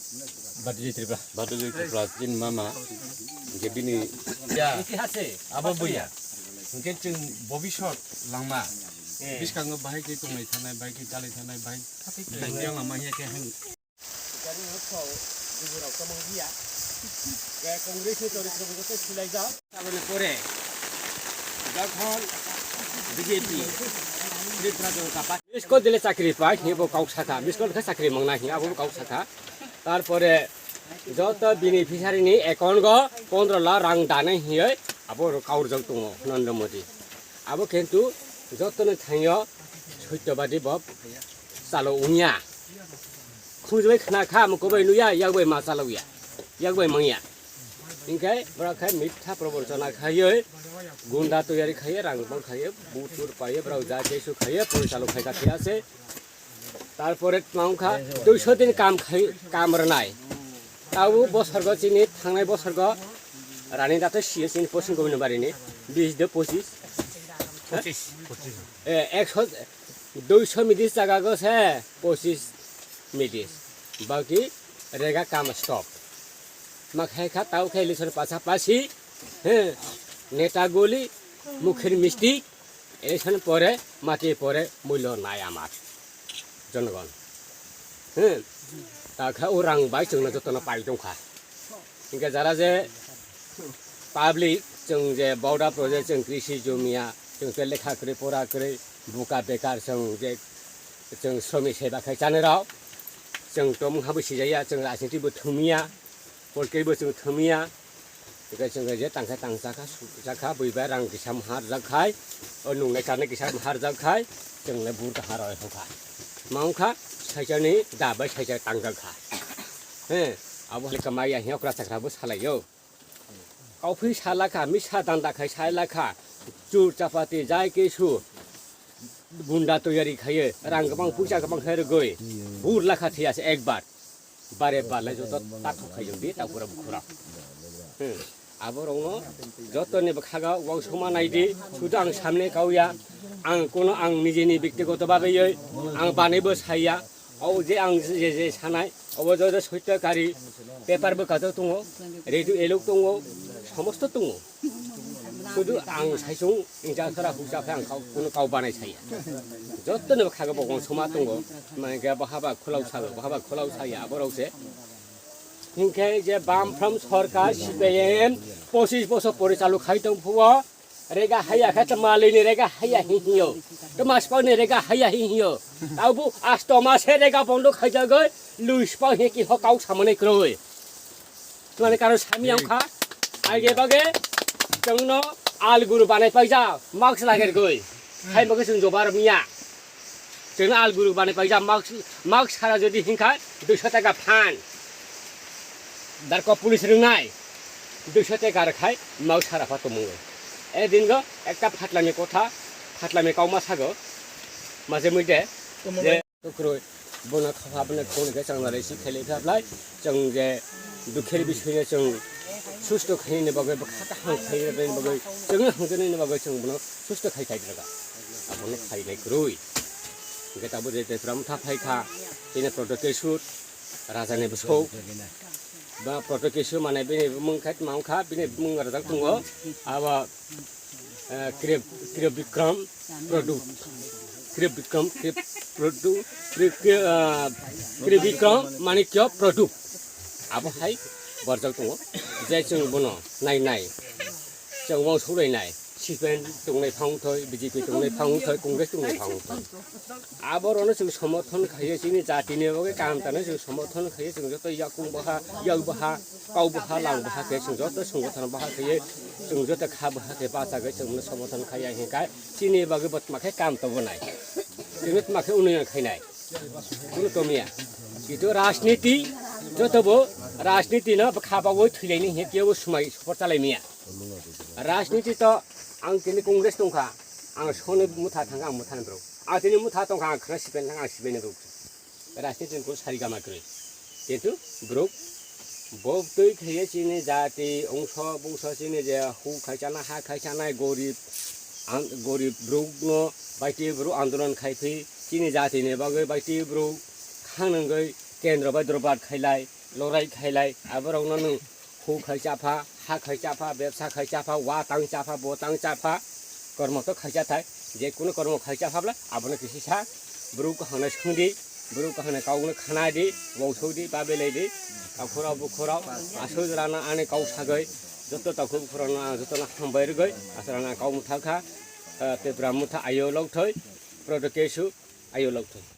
Batu Tripura Jin Mama Gebini Ya Abo Buya Mungkin Jeng Bobby Shot Langma Biskang Bahai Ki Tungai Tanai Bahai Ki Tali Tanai Bahai Yang namanya kayak hang Kali ngokau Ibu Kamang dia Kayak kongres itu dari kebetulan silai jauh Kalau nak kore Gakhon BJP Tripura Jauh Kapas Miskot dile চাকরি পায় হিবো cow শাখা মিসকট খা চাকরি মংনা হি আবো cow শাখা তারপরে যত বেনিফিশিয়ারিনি account 15 lakh রাং দানে হিয়ে আবো কাউর জং দङ নরেন্দ্র মোদি আবো কিন্তু যতনে থাইयो সত্যবাদী বব চালো উনিয়া খুঁজবে খানা খা মকবাই নুয়া ইয়াগবাই মা চালুয়া ইয়াগবাই মংয়া ইনকাই বরাখাই মিথ্যা প্রবঞ্চনা খাইয়ে গুন্ডা তৈরি খাইয়ে রাংবং খাইয়ে বুটুর পাইয়ে ব্রাউ যা যেসু খাইয়ে পরিচালক খাইকা আছে তারপরে মাংখা 200 দিন কাম রনাই তাও বছরগ চিনি থাंनाय বছরগ রানী দাতে সিএসিন পশ্চিম গমিন বাড়িনি 20 দে 25 200 मिडिस জায়গা গছে 25 मिडिस বাকি রেগা কাম স্টপ মাখাইখা তাও খাইলিছর পাশাপাশি হ্যাঁ নেতাগুলি মুখের মিষ্টি ইলেকশন পরে মাটি পরে মূল্য নাই আমার জনগণ হ্যাঁ তাখা ও রাংবাই जोंनो जतन पाइ दंखा इनका जारा जे पाब्लिक जों जे बावदा प्रजेक्ट जों कृषि जमिया जों ते लेखा करे परा करे बुका बेकार जों जे जों श्रमिक सेवा खाय जानो राव जों तो मुहाबो सिजाया जों राजनीतिबो थुमिया पलकेबो जों थुमिया इका जों जे तांखा तांसाखा जाखा बैबा रां गिसाम हार जाखाय ओ नुंनाय खाने गिसाम हार जाखाय जोंले बुरका हार होखा माउखा साइजानि दाबाय साइजा तांगाखा हे आबो कमाया हियावक्रा साख्राबो सालायो काउफै सालाखा मिसा दान्दाखाय सालाखा चुर चापाति जाय केसु गुन्डा तैयारी खायो रां गोबां फैसा गोबां खायो गय बुर लाखा थियासे एक बार बारे बारलाय जत ताखौ खायजों बे दावपुरा बुखुरा हे आबो रंनो जतनिबो खागा वां समानायदि सुदु आं सामने गावया आं कोनो आं निजेनि व्यक्तिगत भाबेयै आं बानायबो साया औ जे आं जे सानाय अबजद सत्यकारी पेपारबो काजो दङ रेडिअ एलक दङ समस्त दङ सुदु आं साइसं इंजाखरा हुसाफा आं कोनो गाव बानाय साया जतनिबो खागा बगं समा दङ माने गा बहाबा खुलाव साया बरावसे हिंखे जे बामफ्राम सरकार सिपिएम 25 বছর পরিচালক খাইतं फुवा रेगा हाया खात मालिनी रेगा हाया हिहियो तो मासपाउने रेगा हाया हिहियो ताबु आस्तो मासे रेगा बन्द खाइजा गय लुइसपा हेकि हकाउ सामने क्रय माने कारण सामी आंखा आगे बागे जोंनो आलगुरु बानाय पाइजा मार्क्स लागेर गय हाइमगे जों जबार मिया जों आलगुरु बानाय पाइजा मार्क्स सारा जदि हिंखा 200 টাকা फान दारको पुलिस रोंनाय 200 টাকা रखाय मार्क्स सारा फातो मुङो एदिन गो एकटा फाटलानि कथा फाटलानि काउमा सागो माजे मुइदे जे टुक्रो बना खाफाबने कोनके चांलारै सि खेलेखाब्लाय जों जे दुखेर बिसयने जों सुस्त खायने बगै बखाता हां खायने बगै जों हांजोनैने बगै जों बनो सुस्त खायखायद्रागा आबनो खायनाय ग्रुइ गेताबो जे फ्राम थाफायखा बिने प्रडकेसु राजानि बसौ बा प्रडकेसु माने बिने मुंखात माउखा बिने मुं राजा दङ आबा क्रिब विक्रम मानिक्य प्रदुप अब हाय बरजक दङ जे जों बनो नायनाय जों वां सौलायनाय सिपेन दंनाय फांथय बिजेपि दंनाय फांथय कंग्रेस दंनाय फांथय आबरनो जों समर्थन खायो जोंनि जातिनि बगे कामतानो जों समर्थन खायो जों जत याकुं बहा याउ बहा काउ बहा लां बहा के जों जत संगठन बहा खायो जों जत खा बहा के बाजागे जों समर्थन खाया हेका चिनि बगे बतमाखे काम त बनाय जों तमाखे उन्नयन खायनाय कुनु कमिया कितु राजनीति जतबो राजनीति न खाबावो थैलायनि हेकेबो सुमाय सपर्ट चालायमिया राजनीति त आं दिनै कंग्रेस दंखा आं सने मुथा थाङा आं मुथानो ब्रो आं दिनै मुथा दंखा आं खना सिपेन थाङा आं सिपेन ब्रो राजनीतिखौ सारिगामा ग्रै किन्तु ब्रो बब दै खायो चिनि जाति अंश बंश चिनि जे हु खायजाना हा खायजानाय गरीब ब्रो न बायदि ब्रो आन्दोलन खायफै चिनि जातिनि बागै बायदि ब्रो खांनांगै केन्द्र बाय दरबार खायलाय लराय खायलाय आबरावनो नों हु खायचाफा हा खायचाफा बेबसा खायचाफा वा तां चाफा बो तां चाफा कर्म तो खायचाथाय जेकुनु कर्म खायचाफाब्ला आबनो किसी सा ब्रु कहना सुंदी ब्रु कहना काउनो खाना दी वौसौदी बाबेलायदी आखुराव बुखुराव आसुजराना आने काउ सागै जत तखु बुखुरावना जतना हामबायरगै आसराना काउ मुथाखा ते ब्राह्मथा आयो लौथै प्रदकेशु आयो लौथै